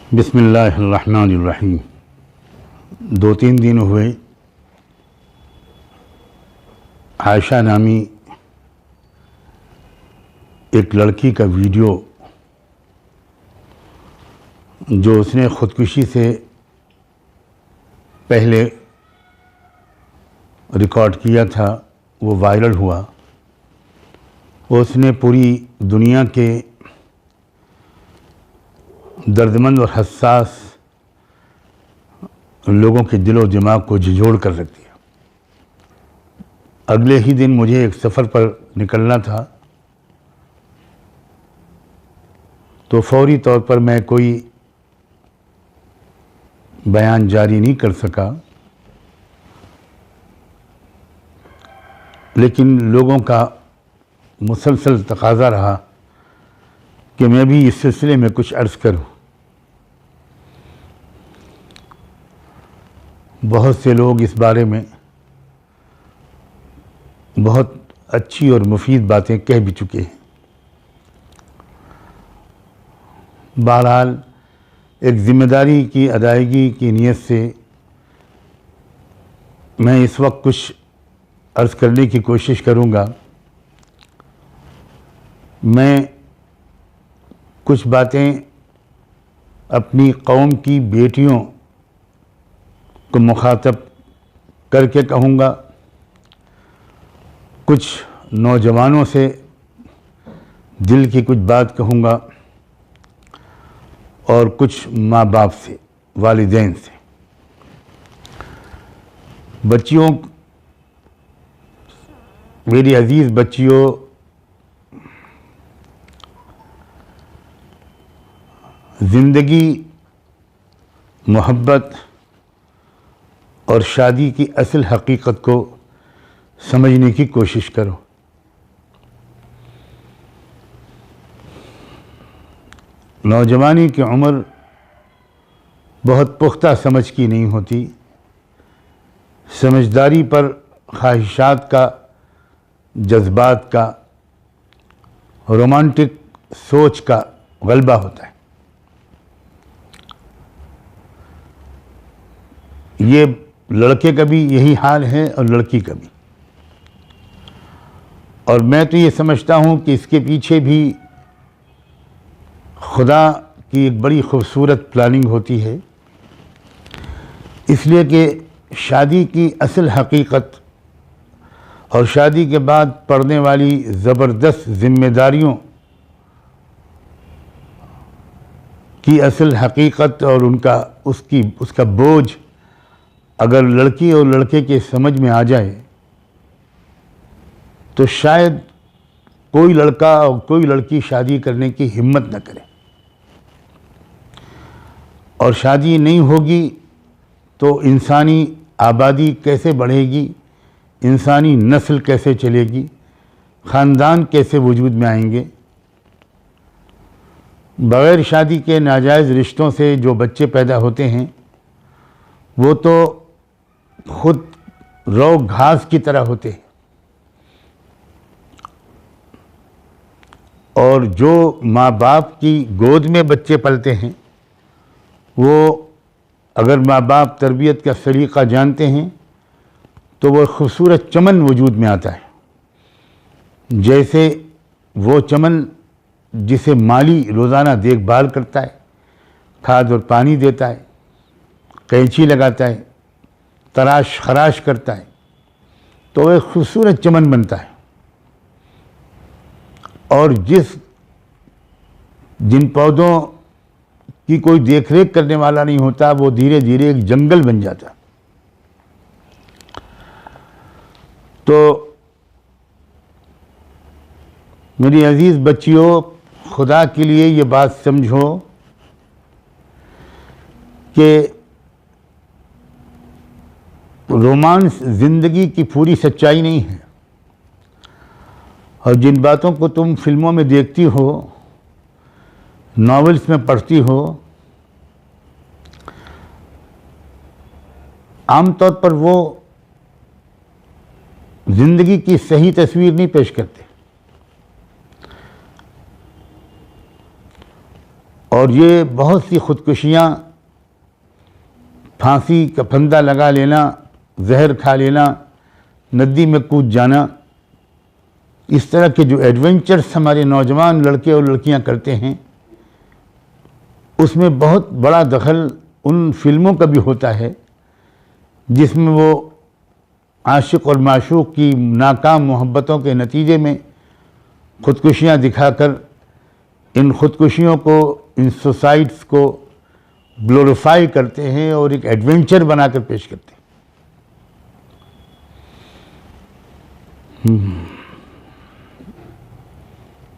बिस्मिल्लाहिर्रहमानिर्रहीम। 2-3 दिन हुए आयशा नामी एक लड़की का वीडियो जो उसने ख़ुदकुशी से पहले रिकॉर्ड किया था वो वायरल हुआ। उसने पूरी दुनिया के दर्दमंद और हसास लोगों के दिलो दिमाग को झिझोड़ कर रख दिया। अगले ही दिन मुझे एक सफ़र पर निकलना था, तो फौरी तौर पर मैं कोई बयान जारी नहीं कर सका, लेकिन लोगों का मुसलसल तकाज़ा रहा कि मैं भी इस सिलसिले में कुछ अर्ज़ करूं। बहुत से लोग इस बारे में बहुत अच्छी और मुफीद बातें कह भी चुके हैं। बहरहाल एक ज़िम्मेदारी की अदायगी की नीयत से मैं इस वक्त कुछ अर्ज़ करने की कोशिश करूँगा। मैं कुछ बातें अपनी कौम की बेटियों को मुखातब करके कहूँगा, कुछ नौजवानों से दिल की कुछ बात कहूँगा और कुछ माँ बाप से, वालिदैन से। बच्चियों, मेरी अज़ीज़ बच्चियों, ज़िंदगी, मोहब्बत और शादी की असल हकीकत को समझने की कोशिश करो। नौजवानी की उम्र बहुत पुख्ता समझ की नहीं होती। समझदारी पर ख्वाहिशात का, जज्बात का, रोमांटिक सोच का गलबा होता है। ये लड़के का भी यही हाल है और लड़की का भी। और मैं तो ये समझता हूँ कि इसके पीछे भी खुदा की एक बड़ी खूबसूरत प्लानिंग होती है, इसलिए कि शादी की असल हकीकत और शादी के बाद पड़ने वाली ज़बरदस्त ज़िम्मेदारियों की असल हकीकत और उसका बोझ अगर लड़की और लड़के के समझ में आ जाए तो शायद कोई लड़का और कोई लड़की शादी करने की हिम्मत न करे। और शादी नहीं होगी तो इंसानी आबादी कैसे बढ़ेगी, इंसानी नस्ल कैसे चलेगी, ख़ानदान कैसे वजूद में आएंगे। बग़ैर शादी के नाजायज़ रिश्तों से जो बच्चे पैदा होते हैं वो तो खुद रौ घास की तरह होते हैं, और जो माँ बाप की गोद में बच्चे पलते हैं वो अगर माँ बाप तरबियत का सलीक़ा जानते हैं तो वो खूबसूरत चमन वजूद में आता है। जैसे वो चमन जिसे माली रोज़ाना देखभाल करता है, खाद और पानी देता है, कैंची लगाता है, तराश खराश करता है, तो एक खूबसूरत चमन बनता है। और जिन पौधों की कोई देखरेख करने वाला नहीं होता वो धीरे धीरे एक जंगल बन जाता। तो मेरी अजीज़ बच्चियों, खुदा के लिए ये बात समझो कि रोमांस ज़िंदगी की पूरी सच्चाई नहीं है। और जिन बातों को तुम फिल्मों में देखती हो, नॉवेल्स में पढ़ती हो, आमतौर पर वो ज़िंदगी की सही तस्वीर नहीं पेश करते। और ये बहुत सी ख़ुदकुशियाँ, फांसी का फंदा लगा लेना, जहर खा लेना, नदी में कूद जाना, इस तरह के जो एडवेंचर्स हमारे नौजवान लड़के और लड़कियां करते हैं, उसमें बहुत बड़ा दखल उन फिल्मों का भी होता है जिसमें वो आशिक और माशूक की नाकाम मोहब्बतों के नतीजे में ख़ुदकुशियाँ दिखाकर इन ख़ुदकुशियों को, इन सुसाइड्स को ग्लोरीफाई करते हैं और एक एडवेंचर बनाकर पेश करते हैं।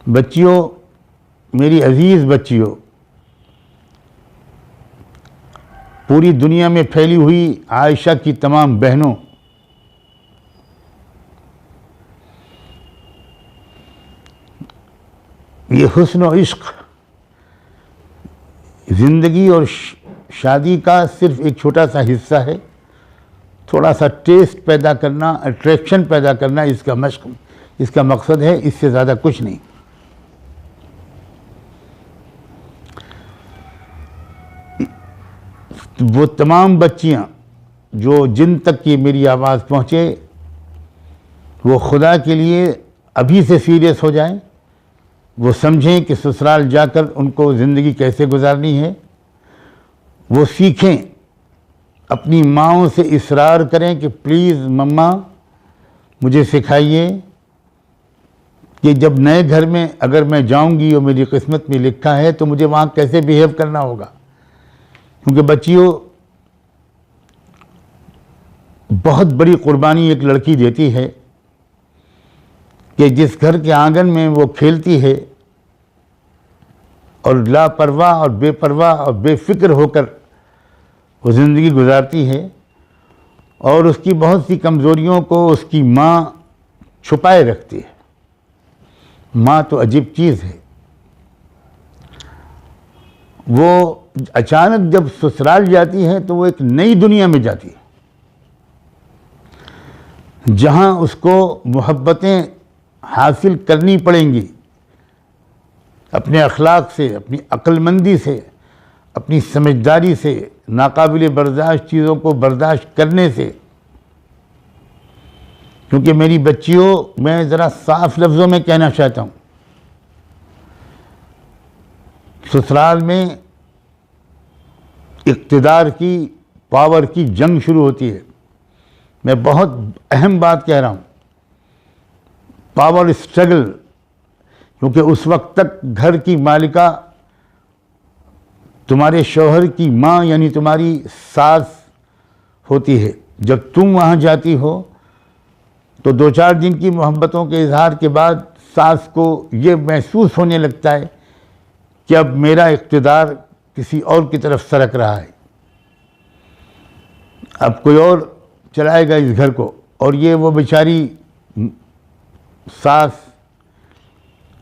बच्चियों, मेरी अजीज़ बच्चियों, पूरी दुनिया में फैली हुई आयशा की तमाम बहनों, ये हुस्न और इश्क ज़िंदगी और शादी का सिर्फ एक छोटा सा हिस्सा है। थोड़ा सा टेस्ट पैदा करना, अट्रैक्शन पैदा करना इसका मशक, इसका मकसद है, इससे ज़्यादा कुछ नहीं। वो तमाम बच्चियां जो जिन तक की मेरी आवाज़ पहुँचे, वो खुदा के लिए अभी से सीरियस हो जाएं। वो समझें कि ससुराल जाकर उनको ज़िंदगी कैसे गुजारनी है। वो सीखें, अपनी माँओं से इसरार करें कि प्लीज़ मम्मा मुझे सिखाइए कि जब नए घर में अगर मैं जाऊंगी और मेरी किस्मत में लिखा है तो मुझे वहाँ कैसे बिहेव करना होगा। क्योंकि बच्चियों, बहुत बड़ी कुर्बानी एक लड़की देती है कि जिस घर के आंगन में वो खेलती है और लापरवाह और बेपरवाह और बेफिक्र होकर वो ज़िंदगी गुजारती है और उसकी बहुत सी कमज़ोरियों को उसकी माँ छुपाए रखती है। माँ तो अजीब चीज़ है। वो अचानक जब ससुराल जाती है तो वो एक नई दुनिया में जाती है जहाँ उसको मोहब्बतें हासिल करनी पड़ेंगी, अपने अखलाक से, अपनी अक्लमंदी से, अपनी समझदारी से, नाकाबिल बर्दाश्त चीज़ों को बर्दाश्त करने से। क्योंकि मेरी बच्चियों, मैं ज़रा साफ लफ्ज़ों में कहना चाहता हूँ, ससुराल में इक़्तिदार की, पावर की जंग शुरू होती है। मैं बहुत अहम बात कह रहा हूँ, पावर स्ट्रगल। क्योंकि उस वक्त तक घर की मालिका तुम्हारे शौहर की माँ यानी तुम्हारी सास होती है। जब तुम वहाँ जाती हो तो 2-4 दिन की मोहब्बतों के इजहार के बाद सास को ये महसूस होने लगता है कि अब मेरा इक़्तिदार किसी और की तरफ सरक रहा है, अब कोई और चलाएगा इस घर को। और ये वो बेचारी सास,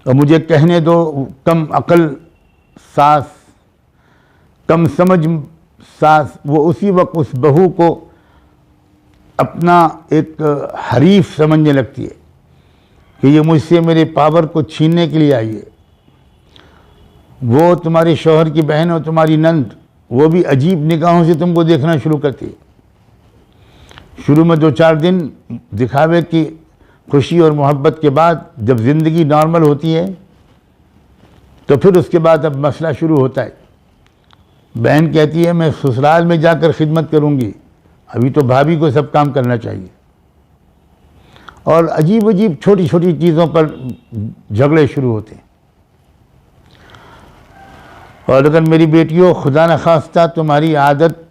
और मुझे कहने दो कम अकल सास, कम समझ सास, वो उसी वक्त उस बहू को अपना एक हरीफ समझने लगती है कि ये मुझसे मेरे पावर को छीनने के लिए आई है। वो तुम्हारे शौहर की बहन और तुम्हारी नंद, वो भी अजीब निगाहों से तुमको देखना शुरू करती है। शुरू में 2-4 दिन दिखावे की खुशी और मोहब्बत के बाद जब ज़िंदगी नॉर्मल होती है तो फिर उसके बाद अब मसला शुरू होता है। बहन कहती है मैं ससुराल में जाकर खिदमत करूँगी, अभी तो भाभी को सब काम करना चाहिए। और अजीब अजीब छोटी छोटी चीज़ों पर झगड़े शुरू होते हैं। और अगर मेरी बेटियों, खुदा न खास्ता तुम्हारी आदत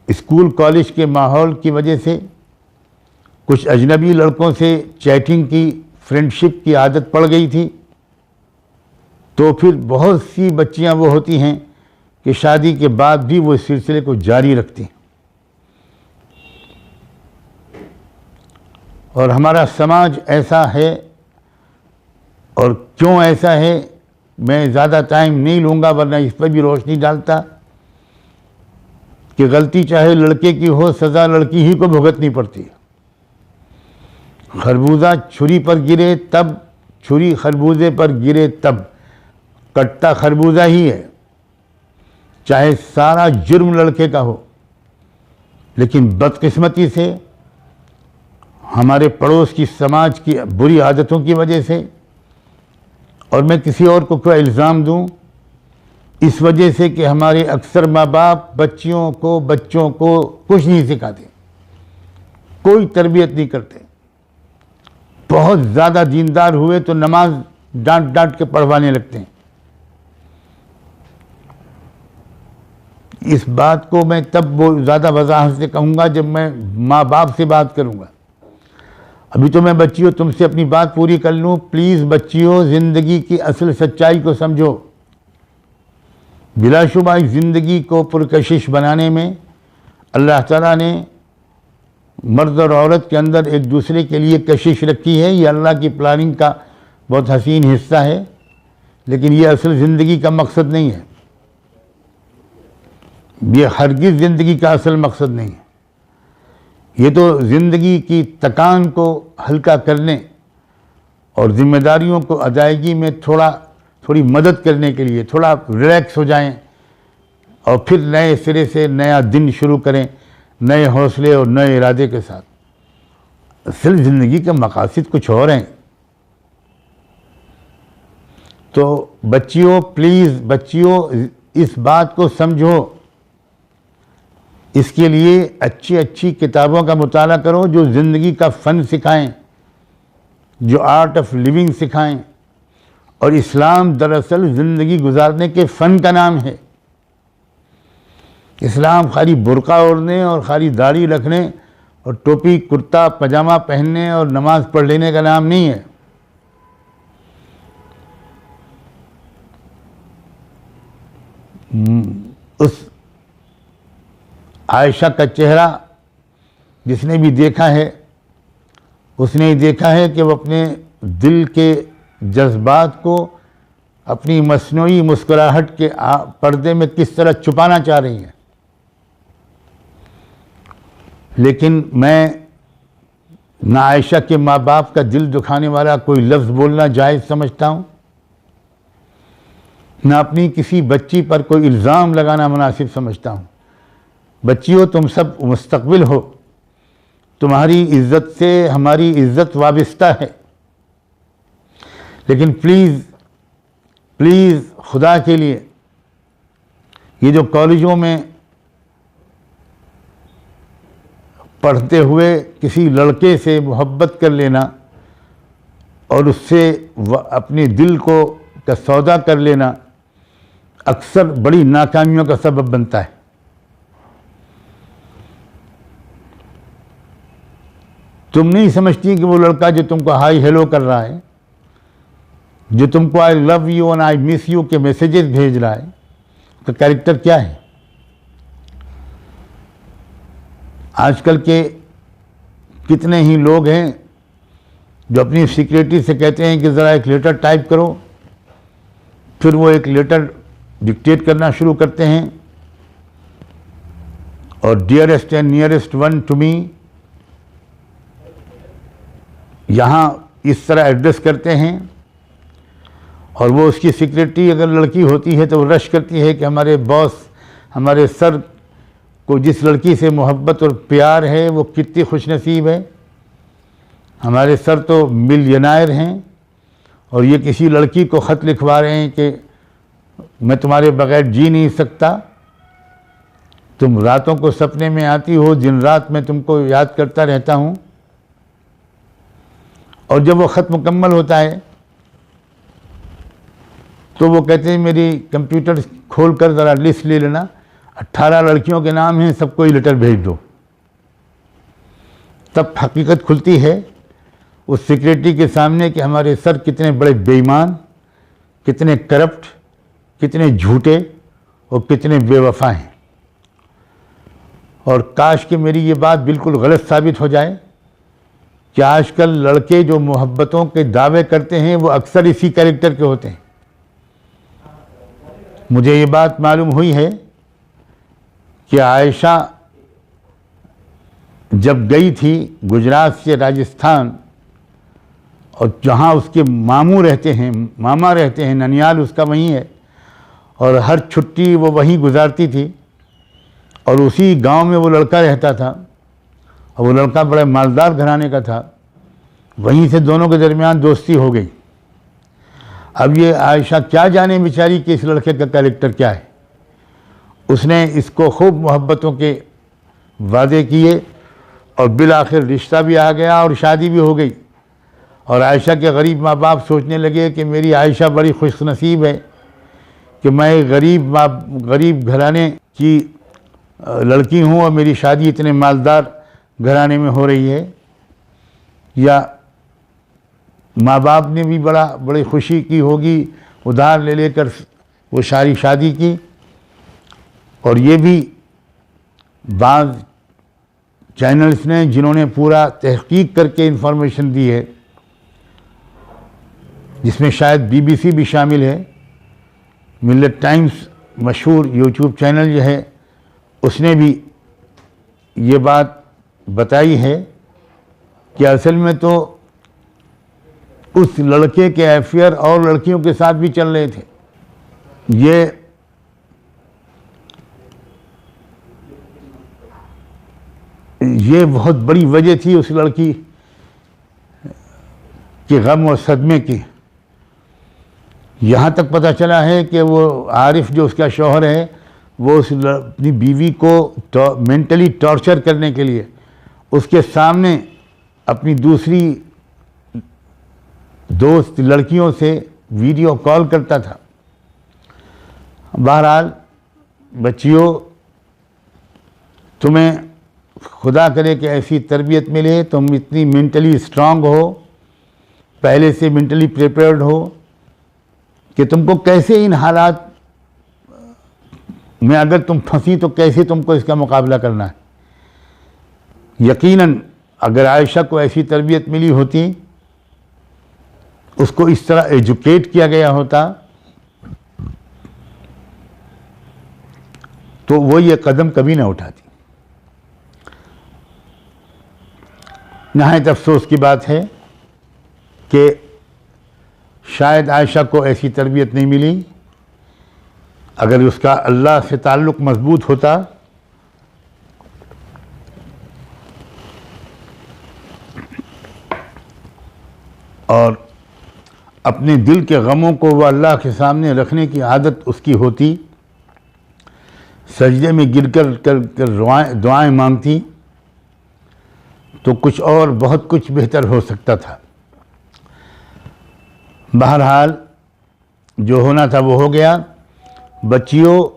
स्कूल कॉलेज के माहौल की वजह से कुछ अजनबी लड़कों से चैटिंग की, फ्रेंडशिप की आदत पड़ गई थी, तो फिर बहुत सी बच्चियां वो होती हैं कि शादी के बाद भी वो इस सिलसिले को जारी रखती हैं। और हमारा समाज ऐसा है, और क्यों ऐसा है मैं ज़्यादा टाइम नहीं लूँगा वरना इस पर भी रोशनी डालता कि गलती चाहे लड़के की हो, सज़ा लड़की ही को भुगतनी पड़ती है। खरबूजा छुरी पर गिरे तब, छुरी खरबूजे पर गिरे तब, कट्टा खरबूजा ही है, चाहे सारा जुर्म लड़के का हो, लेकिन बदकिस्मती से हमारे पड़ोस की समाज की बुरी आदतों की वजह से, और मैं किसी और को क्या इल्ज़ाम दूं, इस वजह से कि हमारे अक्सर माँ बाप बच्चों को कुछ नहीं सिखाते, कोई तरबियत नहीं करते। बहुत ज़्यादा दीनदार हुए तो नमाज डांट डांट के पढ़वाने लगते हैं। इस बात को मैं तब वो ज़्यादा वजाहत से कहूँगा जब मैं माँ बाप से बात करूँगा। अभी तो मैं बच्चियों तुमसे अपनी बात पूरी कर लूँ। प्लीज़ बच्चियों, ज़िंदगी की असल सच्चाई को समझो। बिलाशुबा ज़िंदगी को पुरकशिश बनाने में अल्लाह ताला ने मर्द और औरत के अंदर एक दूसरे के लिए कशिश रखी है। ये अल्लाह की प्लानिंग का बहुत हसीन हिस्सा है, लेकिन ये असल ज़िंदगी का मकसद नहीं है। ये हरगिज़ ज़िंदगी का असल मकसद नहीं है। ये तो ज़िंदगी की थकान को हल्का करने और ज़िम्मेदारियों को अदायगी में थोड़ी मदद करने के लिए, थोड़ा रिलैक्स हो जाएं और फिर नए सिरे से नया दिन शुरू करें, नए हौसले और नए इरादे के साथ। असल ज़िंदगी का मकासद कुछ और हैं। तो बच्चियों, प्लीज़ बच्चियों, इस बात को समझो। इसके लिए अच्छी अच्छी किताबों का मुताला करो जो ज़िंदगी का फ़न सिखाएं, जो आर्ट ऑफ लिविंग सिखाएं। और इस्लाम दरअसल ज़िंदगी गुजारने के फ़न का नाम है। इस्लाम खाली बुर्का ओढ़ने और खाली दाढ़ी रखने और टोपी कुर्ता पजामा पहनने और नमाज पढ़ लेने का नाम नहीं है। उस आयशा का चेहरा जिसने भी देखा है, उसने देखा है कि वो अपने दिल के जज्बात को अपनी मसनूई मुस्कुराहट के पर्दे में किस तरह छुपाना चाह रही हैं। लेकिन मैं ना आयशा के माँ बाप का दिल दुखाने वाला कोई लफ्ज़ बोलना जायज़ समझता हूँ, ना अपनी किसी बच्ची पर कोई इल्ज़ाम लगाना मुनासिब समझता हूँ। बच्चियों, तुम सब मुस्तक़बिल हो, तुम्हारी इज़्ज़त से हमारी इज़्ज़त वाबिस्ता है। लेकिन प्लीज़ प्लीज़ खुदा के लिए, ये जो कॉलेजों में पढ़ते हुए किसी लड़के से मोहब्बत कर लेना और उससे अपने दिल को का सौदा कर लेना अक्सर बड़ी नाकामियों का सबब बनता है। तुम नहीं समझती कि वो लड़का जो तुमको हाई हेलो कर रहा है, जो तुमको आई लव यू और आई मिस यू के मैसेजेस भेज रहा है, उसका कैरेक्टर क्या है। आजकल के कितने ही लोग हैं जो अपनी सिक्योरिटी से कहते हैं कि ज़रा एक लेटर टाइप करो, फिर वो एक लेटर डिक्टेट करना शुरू करते हैं और dearest and nearest one to me यहाँ इस तरह एड्रेस करते हैं। और वो उसकी सिक्योरिटी अगर लड़की होती है तो वो रश करती है कि हमारे बॉस, हमारे सर को जिस लड़की से मोहब्बत और प्यार है वो कितनी खुशनसीब है। हमारे सर तो मिलियनायर हैं और ये किसी लड़की को ख़त लिखवा रहे हैं कि मैं तुम्हारे बगैर जी नहीं सकता, तुम रातों को सपने में आती हो, दिन रात मैं तुमको याद करता रहता हूँ। और जब वो ख़त मुकम्मल होता है तो वो कहते हैं मेरी कंप्यूटर खोल कर ज़रा लिस्ट ले लेना, 18 लड़कियों के नाम हैं, सबको ही लेटर भेज दो। तब हकीकत खुलती है उस सिक्योरिटी के सामने कि हमारे सर कितने बड़े बेईमान, कितने करप्ट, कितने झूठे और कितने बेवफा हैं। और काश कि मेरी ये बात बिल्कुल गलत साबित हो जाए कि आजकल लड़के जो मोहब्बतों के दावे करते हैं वो अक्सर इसी कैरेक्टर के होते हैं। मुझे ये बात मालूम हुई है कि आयशा जब गई थी गुजरात से राजस्थान और जहाँ उसके मामू रहते हैं, मामा रहते हैं, ननियाल उसका वहीं है, और हर छुट्टी वो वहीं गुजारती थी, और उसी गांव में वो लड़का रहता था, और वो लड़का बड़े मालदार घराने का था। वहीं से दोनों के दरमियान दोस्ती हो गई। अब ये आयशा क्या जाने बेचारी कि इस लड़के का कैरेक्टर क्या है। उसने इसको खूब मोहब्बतों के वादे किए, और बिल आखिर रिश्ता भी आ गया और शादी भी हो गई। और आयशा के गरीब माँ बाप सोचने लगे कि मेरी आयशा बड़ी खुशनसीब है कि मैं गरीब घराने की लड़की हूँ और मेरी शादी इतने मालदार घराने में हो रही है। या माँ बाप ने भी बड़ी खुशी की होगी, उधार ले लेकर वो सारी शादी की। और ये भी बाज़ चैनल्स ने जिन्होंने पूरा तहकीक करके इन्फॉर्मेशन दी है, जिसमें शायद बीबीसी भी शामिल है, मिल्लत टाइम्स मशहूर यूट्यूब चैनल जो है, उसने भी ये बात बताई है कि असल में तो उस लड़के के अफेयर और लड़कियों के साथ भी चल रहे थे। ये बहुत बड़ी वजह थी उस लड़की के गम और सदमे की। यहाँ तक पता चला है कि वो आरिफ जो उसका शौहर है, वो अपनी बीवी को मेंटली टॉर्चर करने के लिए उसके सामने अपनी दूसरी दोस्त लड़कियों से वीडियो कॉल करता था। बहरहाल बच्चियों, तुम्हें खुदा करे कि ऐसी तरबियत मिले, तुम इतनी मेंटली स्ट्रांग हो, पहले से मेंटली प्रिपेयर्ड हो कि तुमको कैसे इन हालात में अगर तुम फंसी तो कैसे तुमको इसका मुकाबला करना है। यकीनन अगर आयशा को ऐसी तरबियत मिली होती, उसको इस तरह एजुकेट किया गया होता, तो वो ये कदम कभी ना उठाती। नहायत अफसोस की बात है कि शायद आयशा को ऐसी तरबियत नहीं मिली। अगर उसका अल्लाह से ताल्लुक़ मजबूत होता और अपने दिल के गमों को वह अल्लाह के सामने रखने की आदत उसकी होती, सजदे में गिर कर दुआएं मांगती, तो कुछ और बहुत कुछ बेहतर हो सकता था। बहरहाल जो होना था वो हो गया। बच्चियों,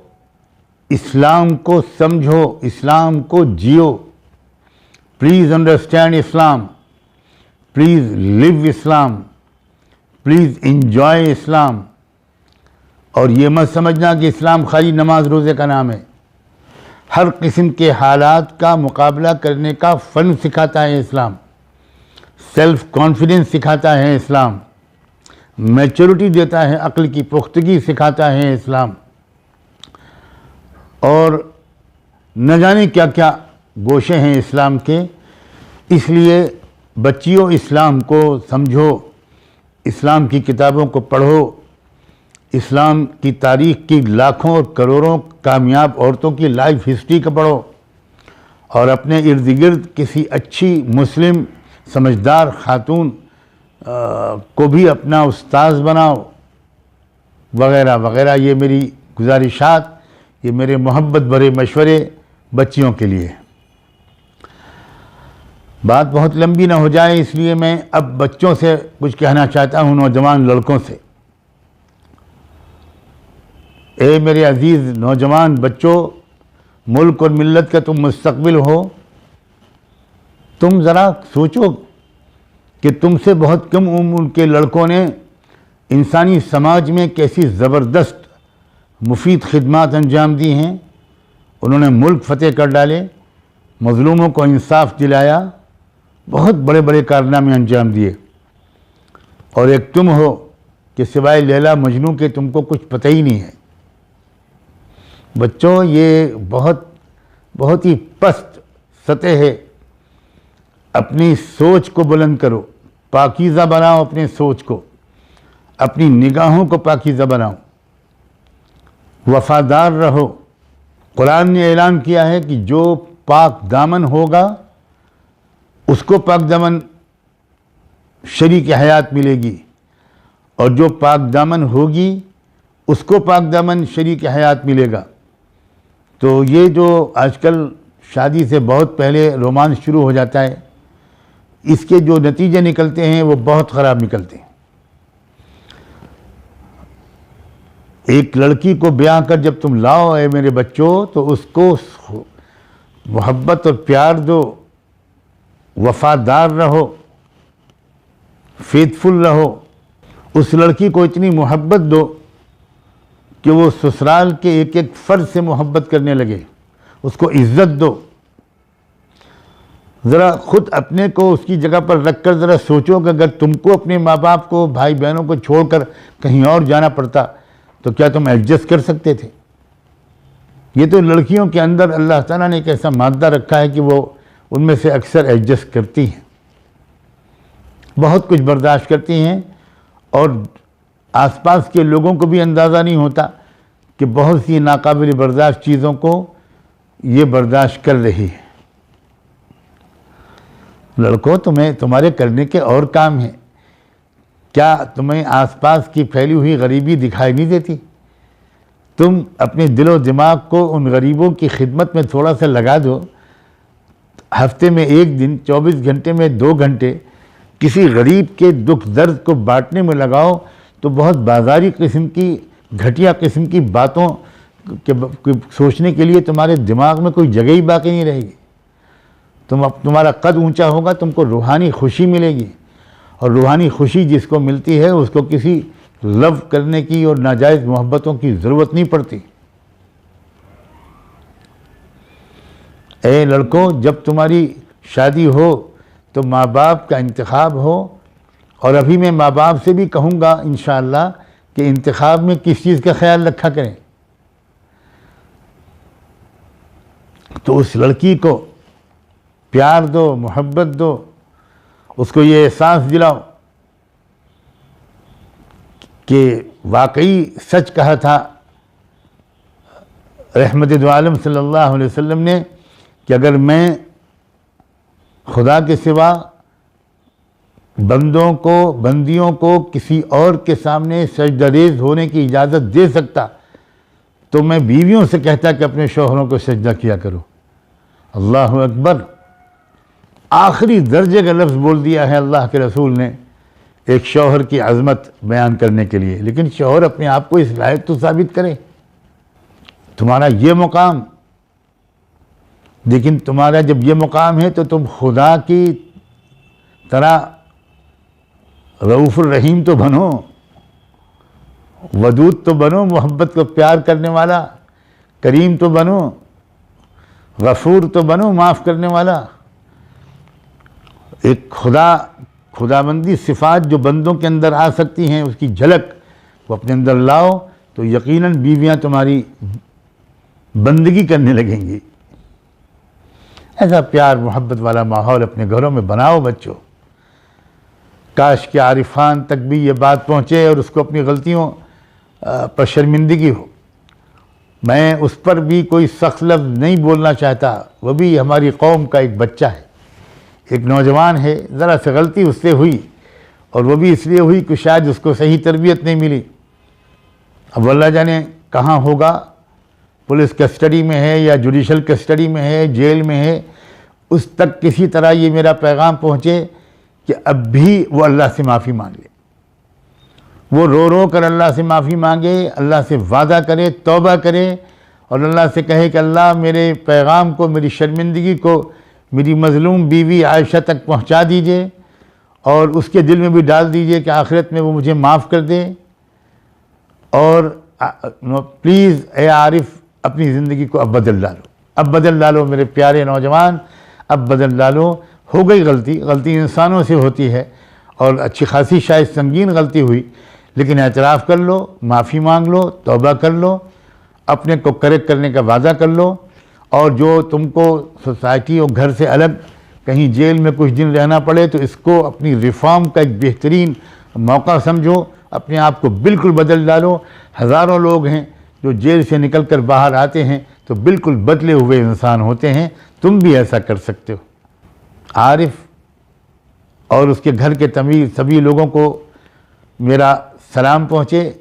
इस्लाम को समझो, इस्लाम को जियो। Please understand Islam, please live Islam, please enjoy Islam. और ये मत समझना कि इस्लाम खाली नमाज रोज़े का नाम है। हर किस्म के हालात का मुकाबला करने का फ़न सिखाता है इस्लाम, सेल्फ़ कॉन्फिडेंस सिखाता है इस्लाम, मैच्योरिटी देता है, अक्ल की पुख्तगी सिखाता है इस्लाम, और न जाने क्या क्या गोशे हैं इस्लाम के। इसलिए बच्चियों, इस्लाम को समझो, इस्लाम की किताबों को पढ़ो, इस्लाम की तारीख़ की लाखों और करोड़ों कामयाब औरतों की लाइफ हिस्ट्री को पढ़ो, और अपने इर्द गिर्द किसी अच्छी मुस्लिम समझदार खातून को भी अपना उस्ताद बनाओ, वगैरह वगैरह। ये मेरी गुजारिशात, ये मेरे मोहब्बत भरे मशवरे बच्चियों के लिए। बात बहुत लंबी ना हो जाए, इसलिए मैं अब बच्चों से कुछ कहना चाहता हूँ, नौजवान लड़कों से। ए मेरे अजीज़ नौजवान बच्चों, मुल्क और मिल्लत का तुम मुस्तकबिल हो। तुम ज़रा सोचो कि तुमसे बहुत कम उम्र के लड़कों ने इंसानी समाज में कैसी ज़बरदस्त मुफीद खिदमात अंजाम दी हैं। उन्होंने मुल्क फ़तेह कर डाले, मज़लूमों को इंसाफ दिलाया, बहुत बड़े बड़े कारनामे अंजाम दिए। और एक तुम हो कि सिवाय लैला मजनू के तुमको कुछ पता ही नहीं है। बच्चों, ये बहुत ही पस्त सतह है। अपनी सोच को बुलंद करो, पाकीज़ा बनाओ अपने सोच को, अपनी निगाहों को पाकीज़ा बनाओ, वफ़ादार रहो। कुरान ने ऐलान किया है कि जो पाक दामन होगा उसको पाक दामन शरीक हयात मिलेगी, और जो पाक दामन होगी उसको पाक दामन शरीक हयात मिलेगा। तो ये जो आजकल शादी से बहुत पहले रोमांस शुरू हो जाता है, इसके जो नतीजे निकलते हैं वो बहुत ख़राब निकलते हैं। एक लड़की को ब्याह कर जब तुम लाओ है मेरे बच्चों, तो उसको मोहब्बत और प्यार दो, वफ़ादार रहो, फेथफुल रहो। उस लड़की को इतनी मोहब्बत दो कि वो ससुराल के एक एक फ़र्द से मोहब्बत करने लगे, उसको इज़्ज़त दो। ज़रा ख़ुद अपने को उसकी जगह पर रख कर ज़रा सोचो कि अगर तुमको अपने माँ बाप को, भाई बहनों को छोड़कर कहीं और जाना पड़ता तो क्या तुम एडजस्ट कर सकते थे? ये तो लड़कियों के अंदर अल्लाह ताला ने एक ऐसा मादा रखा है कि वो उनमें से अक्सर एडजस्ट करती हैं, बहुत कुछ बर्दाश्त करती हैं, और आसपास के लोगों को भी अंदाज़ा नहीं होता कि बहुत सी नाकाबिल बर्दाश्त चीज़ों को ये बर्दाश्त कर रही है। लड़कों, तुम्हें तुम्हारे करने के और काम हैं। क्या तुम्हें आसपास की फैली हुई गरीबी दिखाई नहीं देती? तुम अपने दिलो दिमाग को उन गरीबों की खिदमत में थोड़ा सा लगा दो। हफ्ते में एक दिन, 24 घंटे में 2 घंटे किसी गरीब के दुख दर्द को बांटने में लगाओ, तो बहुत बाजारी किस्म की, घटिया किस्म की बातों के सोचने के लिए तुम्हारे दिमाग में कोई जगह ही बाकी नहीं रहेगी। तुम्हारा कद ऊंचा होगा, तुमको रूहानी खुशी मिलेगी, और रूहानी खुशी जिसको मिलती है उसको किसी लव करने की और नाजायज़ मोहब्बतों की ज़रूरत नहीं पड़ती। ए लड़कों, जब तुम्हारी शादी हो तो माँ बाप का इंतखाब हो, और अभी मैं माँ बाप से भी कहूँगा इंशाअल्लाह कि इंतखाब में किस चीज़ का ख्याल रखा करें। तो उस लड़की को प्यार दो, मोहब्बत दो, उसको ये एहसास दिलाओ कि वाकई सच कहा था रहमत दो आलम सल्लल्लाहु अलैहि वसल्लम ने कि अगर मैं खुदा के सिवा बंदियों को किसी और के सामने सजदारेज़ होने की इजाज़त दे सकता तो मैं बीवियों से कहता कि अपने शौहरों को सजदा किया करो। अल्लाह अकबर। आखिरी दर्जे का लफ्ज़ बोल दिया है अल्लाह के रसूल ने एक शौहर की अज़मत बयान करने के लिए। लेकिन शौहर अपने आप को इस लायक तो साबित करे, तुम्हारा ये मुकाम, लेकिन तुम्हारा जब ये मुकाम है तो तुम खुदा की तरह रऊफ़ुर रहीम तो बनो, वदूद तो बनो, मोहब्बत को प्यार करने वाला, करीम तो बनो, गफूर तो बनो, माफ़ करने वाला। एक खुदाबंदी सिफ़ात जो बंदों के अंदर आ सकती हैं, उसकी झलक वो अपने अंदर लाओ तो यकीनन बीवियां तुम्हारी बंदगी करने लगेंगी। ऐसा प्यार मोहब्बत वाला माहौल अपने घरों में बनाओ बच्चों। काश के आरिफान तक भी ये बात पहुँचे और उसको अपनी गलतियों पर शर्मिंदगी हो। मैं उस पर भी कोई सख्त लफ्ज़ नहीं बोलना चाहता, वह भी हमारी कौम का एक बच्चा है, एक नौजवान है। ज़रा सी गलती उससे हुई, और वो भी इसलिए हुई कि शायद उसको सही तरबियत नहीं मिली। अब अल्लाह जाने कहाँ होगा, पुलिस कस्टडी में है या जुडिशल कस्टडी में है, जेल में है। उस तक किसी तरह ये मेरा पैगाम पहुँचे कि अब भी वो अल्लाह से माफ़ी मांग ले, वो रो रो कर अल्लाह से माफ़ी मांगे, अल्लाह से वादा करे, तौबा करे, और अल्लाह से कहे कि अल्लाह मेरे पैगाम को, मेरी शर्मिंदगी को मेरी मज़लूम बीवी आयशा तक पहुंचा दीजिए, और उसके दिल में भी डाल दीजिए कि आखिरत में वो मुझे माफ़ कर दे। और प्लीज़ ए आरिफ, अपनी ज़िंदगी को अब बदल डालो, अब बदल डालो मेरे प्यारे नौजवान, अब बदल डालो। हो गई गलती, गलती इंसानों से होती है, और अच्छी खासी शायद संगीन गलती हुई, लेकिन एतराफ़ कर लो, माफ़ी मांग लो, तौबा कर लो, अपने को करेक्ट करने का वादा कर लो, और जो तुमको सोसाइटी और घर से अलग कहीं जेल में कुछ दिन रहना पड़े तो इसको अपनी रिफॉर्म का एक बेहतरीन मौका समझो, अपने आप को बिल्कुल बदल डालो। हज़ारों लोग हैं जो जेल से निकल कर बाहर आते हैं तो बिल्कुल बदले हुए इंसान होते हैं, तुम भी ऐसा कर सकते हो। आरिफ और उसके घर के तमीर सभी लोगों को मेरा सलाम पहुँचे।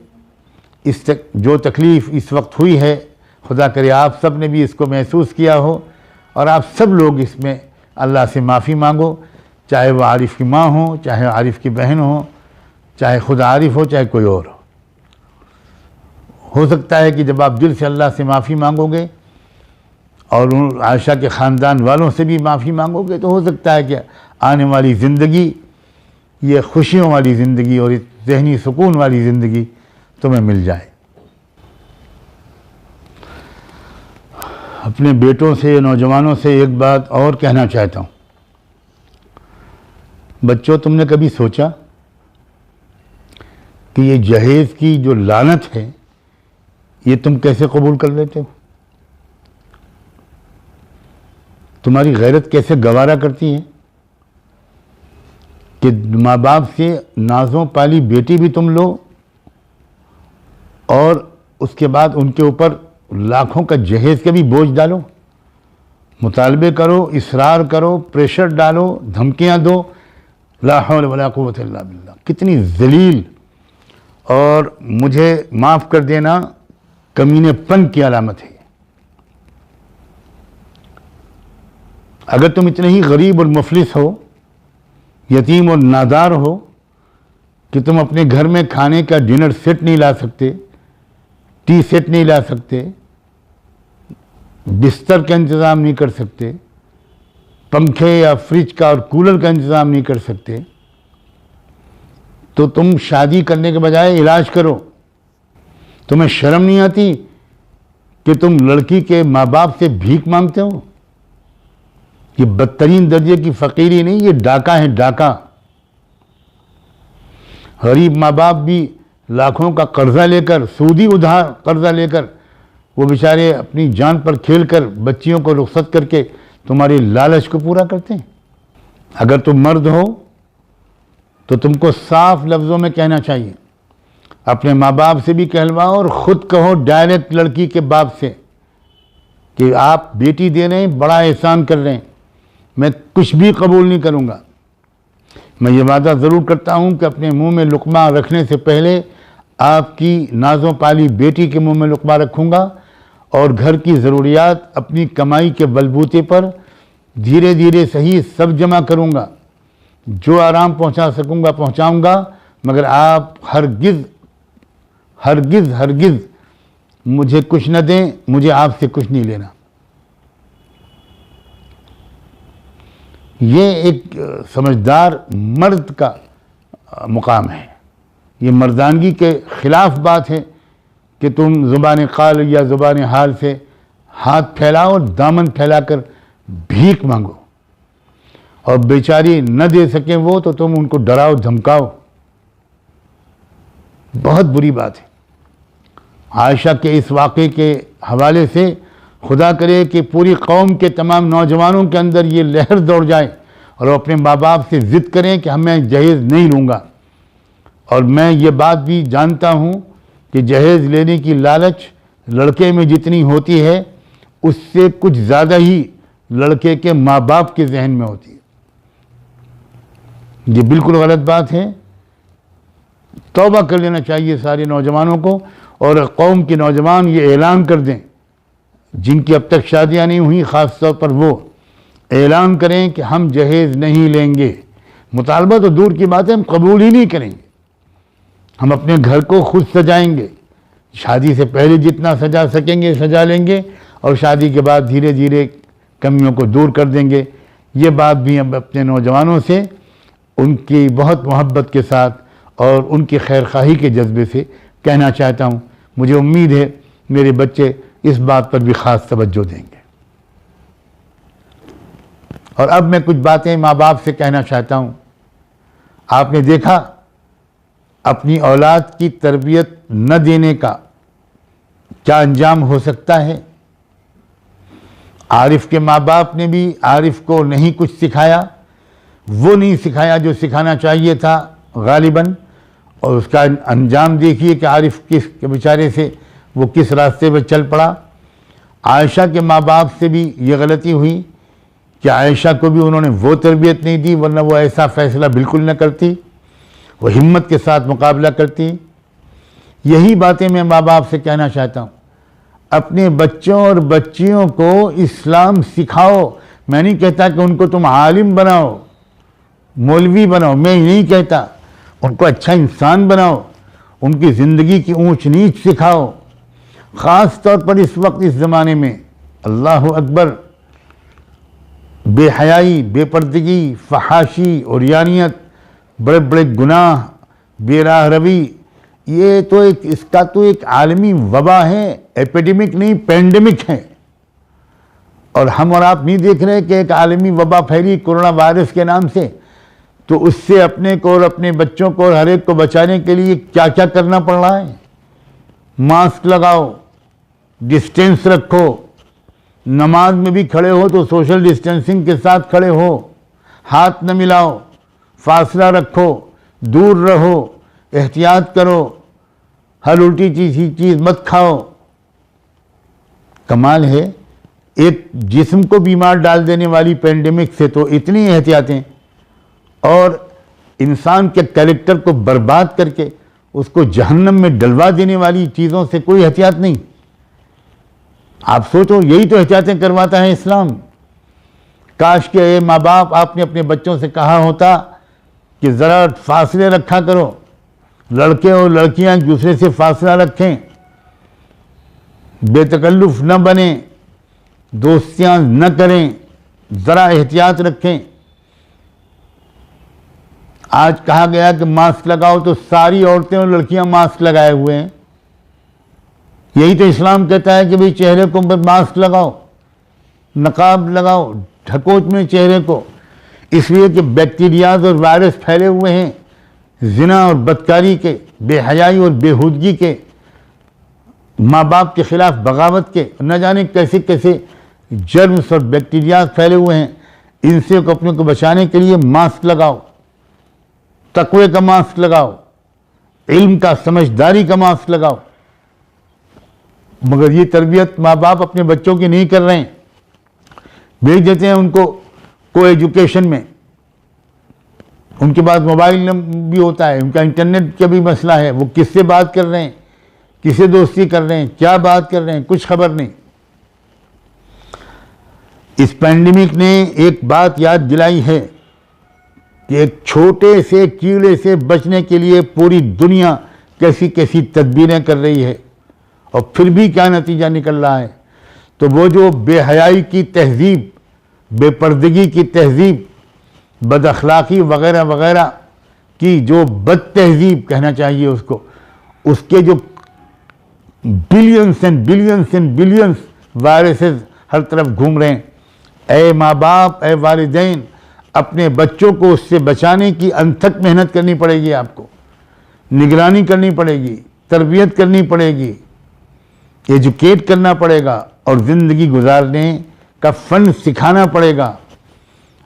जो तकलीफ़ इस वक्त हुई है, खुदा करे आप सब ने भी इसको महसूस किया हो और आप सब लोग इसमें अल्लाह से माफ़ी मांगो, चाहे वो आरिफ की माँ हो, चाहे आरिफ की बहन हो, चाहे खुद आरिफ हो, चाहे कोई और हो सकता है कि जब आप दिल से अल्लाह से माफ़ी मांगोगे और उन आयशा के ख़ानदान वालों से भी माफ़ी मांगोगे तो हो सकता है कि आने वाली ज़िंदगी, ये खुशियों वाली ज़िंदगी और ज़हनी सुकून वाली ज़िंदगी तुम्हें मिल जाए। अपने बेटों से, नौजवानों से एक बात और कहना चाहता हूँ। बच्चों, तुमने कभी सोचा कि ये जहेज़ की जो लानत है ये तुम कैसे कबूल कर लेते हो? तुम्हारी गैरत कैसे गवारा करती है कि माँ बाप से नाज़ों पाली बेटी भी तुम लो और उसके बाद उनके ऊपर लाखों का जहेज़ का भी बोझ डालो, मुतालबे करो, इसरार करो, प्रेशर डालो, धमकियां दो। ला हौल वला कुव्वत इल्ला बिल्लाह। कितनी जलील और मुझे माफ़ कर देना कमीनेपन की अलामत है। अगर तुम इतने ही गरीब और मुफलिस हो, यतीम और नादार हो कि तुम अपने घर में खाने का डिनर सेट नहीं ला सकते, टी सेट नहीं ला सकते, बिस्तर का इंतज़ाम नहीं कर सकते, पंखे या फ्रिज का और कूलर का इंतज़ाम नहीं कर सकते, तो तुम शादी करने के बजाय इलाज करो। तुम्हें शर्म नहीं आती कि तुम लड़की के माँ बाप से भीख मांगते हो? ये बदतरीन दर्जे की फ़कीरी नहीं, ये डाका है, डाका। गरीब माँ बाप भी लाखों का कर्जा लेकर, सूदी उधार कर्जा लेकर, वो बेचारे अपनी जान पर खेलकर बच्चियों को रुखसत करके तुम्हारी लालच को पूरा करते हैं। अगर तुम मर्द हो तो तुमको साफ लफ्ज़ों में कहना चाहिए, अपने माँ बाप से भी कहलवाओ और ख़ुद कहो डायरेक्ट लड़की के बाप से कि आप बेटी दे रहे हैं, बड़ा एहसान कर रहे हैं, मैं कुछ भी कबूल नहीं करूँगा। मैं ये वादा ज़रूर करता हूँ कि अपने मुंह में लुक़मा रखने से पहले आपकी नाज़ों पाली बेटी के मुंह में लुक़मा रखूँगा और घर की ज़रूरियात अपनी कमाई के बलबूते पर धीरे धीरे सही सब जमा करूँगा। जो आराम पहुँचा सकूँगा पहुँचाऊँगा, मगर आप हरगिज़ हरगिज़ हरगिज़ मुझे कुछ न दें, मुझे आपसे कुछ नहीं लेना। ये एक समझदार मर्द का मुकाम है। ये मर्दानगी के ख़िलाफ़ बात है कि तुम ज़ुबान क़ाल या ज़ुबान हाल से हाथ फैलाओ और दामन फैलाकर भीख मांगो और बेचारी न दे सकें वो तो तुम उनको डराओ धमकाओ। बहुत बुरी बात है। आयशा के इस वाक़े के हवाले से खुदा करे कि पूरी कौम के तमाम नौजवानों के अंदर ये लहर दौड़ जाए और अपने माँ बाप से ज़िद करें कि मैं जहेज़ नहीं लूँगा। और मैं ये बात भी जानता हूँ कि जहेज़ लेने की लालच लड़के में जितनी होती है उससे कुछ ज़्यादा ही लड़के के माँ बाप के जहन में होती है। ये बिल्कुल गलत बात है। तौबा कर लेना चाहिए सारे नौजवानों को और कौम के नौजवान ये ऐलान कर दें, जिनकी अब तक शादियां नहीं हुई, ख़ास तौर पर वो ऐलान करें कि हम जहेज़ नहीं लेंगे। मुतालबा तो दूर की बात है, हम कबूल ही नहीं करेंगे। हम अपने घर को खुद सजाएंगे, शादी से पहले जितना सजा सकेंगे सजा लेंगे और शादी के बाद धीरे धीरे कमियों को दूर कर देंगे। ये बात भी हम अपने नौजवानों से उनकी बहुत मोहब्बत के साथ और उनकी खैरख्वाही के जज्बे से कहना चाहता हूँ। मुझे उम्मीद है मेरे बच्चे इस बात पर भी ख़ास तवज्जो देंगे। और अब मैं कुछ बातें माँ बाप से कहना चाहता हूँ। आपने देखा अपनी औलाद की तरबियत न देने का क्या अंजाम हो सकता है। आरिफ के माँ बाप ने भी आरिफ को नहीं कुछ सिखाया, वो नहीं सिखाया जो सिखाना चाहिए था गालिबन, और उसका अंजाम देखिए कि आरिफ किस के बेचारे से वो किस रास्ते पर चल पड़ा। आयशा के माँ बाप से भी ये गलती हुई कि आयशा को भी उन्होंने वो तरबियत नहीं दी, वरना वो ऐसा फ़ैसला बिल्कुल न करती, वो हिम्मत के साथ मुकाबला करती। यही बातें मैं माँ बाप से कहना चाहता हूँ, अपने बच्चों और बच्चियों को इस्लाम सिखाओ। मैं नहीं कहता कि उनको तुम आलिम बनाओ, मौलवी बनाओ, मैं नहीं कहता, उनको अच्छा इंसान बनाओ, उनकी ज़िंदगी की ऊंच नीच सिखाओ। ख़ास तौर पर इस वक्त इस ज़माने में अल्लाह अकबर, बेहयाई, बेपर्दगी, फहाशी और यानियत, बड़े बड़े गुनाह, बेराह रवी, ये तो इसका तो एक आलमी वबा है, एपिडेमिक नहीं पेंडेमिक है। और हम और आप नहीं देख रहे कि एक आलमी वबा फैली कोरोना वायरस के नाम से, तो उससे अपने को और अपने बच्चों को और हर एक को बचाने के लिए क्या क्या करना पड़ रहा है। मास्क लगाओ, डिस्टेंस रखो, नमाज में भी खड़े हो तो सोशल डिस्टेंसिंग के साथ खड़े हो, हाथ न मिलाओ, फासला रखो, दूर रहो, एहतियात करो, हर उल्टी चीज़ मत खाओ। कमाल है, एक जिस्म को बीमार डाल देने वाली पेंडेमिक से तो इतनी एहतियातें, और इंसान के कैरेक्टर को बर्बाद करके उसको जहन्नम में डलवा देने वाली चीज़ों से कोई एहतियात नहीं। आप सोचो, यही तो एहतियातें करवाता है इस्लाम। काश के माँ बाप आपने अपने बच्चों से कहा होता कि ज़रा फासले रखा करो, लड़के और लड़कियां एक दूसरे से फासला रखें, बेतकल्लुफ़ न बने, दोस्तियां न करें, ज़रा एहतियात रखें। आज कहा गया कि मास्क लगाओ तो सारी औरतें और लड़कियां मास्क लगाए हुए हैं। यही तो इस्लाम कहता है कि भाई चेहरे को मास्क लगाओ, नकाब लगाओ, ढकोच में चेहरे को, इसलिए कि बैक्टीरियाज और वायरस फैले हुए हैं जिना और बदकारी के, बेहयाई और बेहूदगी के, माँ बाप के ख़िलाफ़ बगावत के, न जाने कैसे कैसे जर्म्स और बैक्टीरियाज फैले हुए हैं। इनसे अपने को बचाने के लिए मास्क लगाओ, तकवे का मास्क लगाओ, इल्म का, समझदारी का मास्क लगाओ। मगर ये तरबियत माँ बाप अपने बच्चों की नहीं कर रहे हैं, भेज देते हैं उनको को एजुकेशन में। उनके पास मोबाइल भी होता है, उनका इंटरनेट का भी मसला है, वो किससे बात कर रहे हैं, किससे दोस्ती कर रहे हैं, क्या बात कर रहे हैं, कुछ खबर नहीं। इस पैंडेमिक ने एक बात याद दिलाई है कि एक छोटे से कीड़े से बचने के लिए पूरी दुनिया कैसी कैसी तदबीरें कर रही है, और फिर भी क्या नतीजा निकल रहा है। तो वो जो बेहयाई की तहजीब, बेपर्दगी की तहजीब, बदअखलाक़ी वगैरह वगैरह की जो बद तहजीब कहना चाहिए उसको, उसके जो billions and billions and billions viruses हर तरफ घूम रहे हैं। ऐ माँ बाप, ऐ वालिदैन, अपने बच्चों को उससे बचाने की अनथक मेहनत करनी पड़ेगी, आपको निगरानी करनी पड़ेगी, तरबियत करनी पड़ेगी, एजुकेट करना पड़ेगा, और ज़िंदगी गुजारने का फ़न सिखाना पड़ेगा,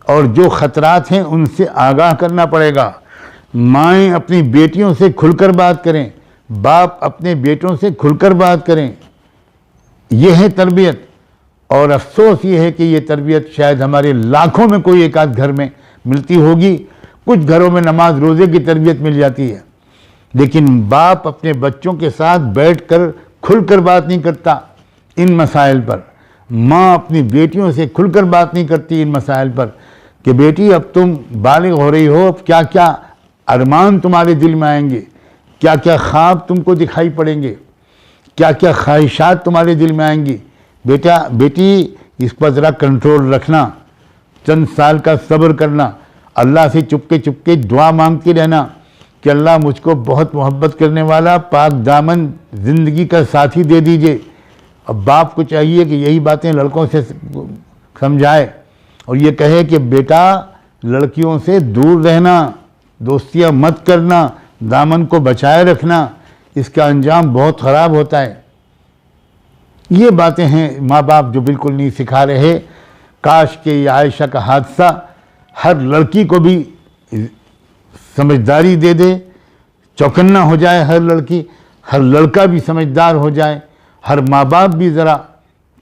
और जो ख़तरात हैं उनसे आगाह करना पड़ेगा। माएँ अपनी बेटियों से खुलकर बात करें, बाप अपने बेटों से खुलकर बात करें। यह है तरबियत। और अफसोस ये है कि ये तरबियत शायद हमारे लाखों में कोई एक आध घर में मिलती होगी। कुछ घरों में नमाज रोज़े की तरबियत मिल जाती है, लेकिन बाप अपने बच्चों के साथ बैठकर खुलकर बात नहीं करता इन मसाइल पर। माँ अपनी बेटियों से खुलकर बात नहीं करती इन मसाइल पर कि बेटी अब तुम बालिग हो रही हो, अब क्या क्या अरमान तुम्हारे दिल में आएंगे, क्या क्या ख्वाब तुमको दिखाई पड़ेंगे, क्या क्या ख्वाहिशात तुम्हारे दिल में आएंगी। बेटा बेटी, इस पर ज़रा कंट्रोल रखना, चंद साल का सब्र करना, अल्लाह से चुपके चुपके दुआ मांगती रहना कि अल्लाह मुझको बहुत मोहब्बत करने वाला पाक दामन ज़िंदगी का साथी दे दीजिए। अब बाप को चाहिए कि यही बातें लड़कों से समझाए और ये कहे कि बेटा लड़कियों से दूर रहना, दोस्तियाँ मत करना, दामन को बचाए रखना, इसका अंजाम बहुत ख़राब होता है। ये बातें हैं माँ बाप जो बिल्कुल नहीं सिखा रहे। काश के ये आयशा का हादसा हर लड़की को भी समझदारी दे दे, चौकन्ना हो जाए हर लड़की, हर लड़का भी समझदार हो जाए, हर माँ बाप भी ज़रा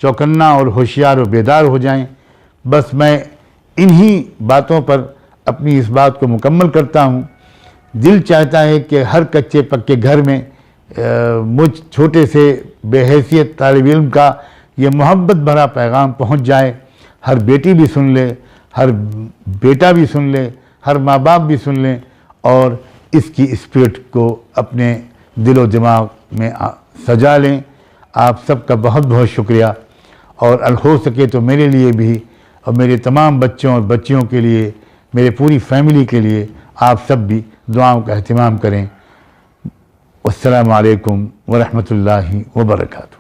चौकन्ना और होशियार और बेदार हो जाएं। बस मैं इन्हीं बातों पर अपनी इस बात को मुकम्मल करता हूँ। दिल चाहता है कि हर कच्चे पक्के घर में मुझ छोटे से बेहैसियत तालिब इल्म का ये मोहब्बत भरा पैगाम पहुँच जाए, हर बेटी भी सुन ले, हर बेटा भी सुन ले, हर माँ बाप भी सुन लें और इसकी स्पिरिट को अपने दिलो दिमाग में सजा लें। आप सबका बहुत बहुत शुक्रिया। और अगर हो सके तो मेरे लिए भी और मेरे तमाम बच्चों और बच्चियों के लिए, मेरे पूरी फैमिली के लिए आप सब भी दुआओं का एहतिमाम करें। अस्सलामु अलैकुम व रहमतुल्लाहि व बरकातुहू।